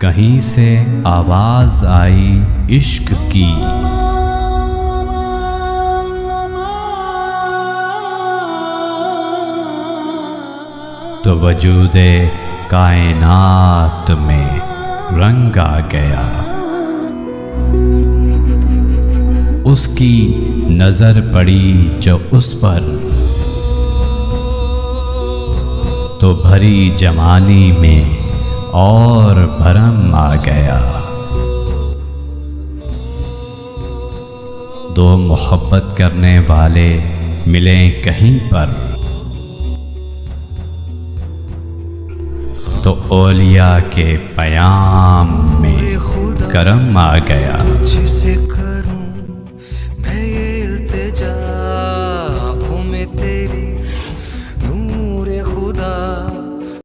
कहीं से आवाज आई इश्क की, तो वजूदे कायनात में रंग आ गया। उसकी नजर पड़ी जो उस पर, तो भरी जवानी में और भरम आ गया। दो मोहब्बत करने वाले मिले कहीं पर, तो औलिया के पयाम में करम आ गया।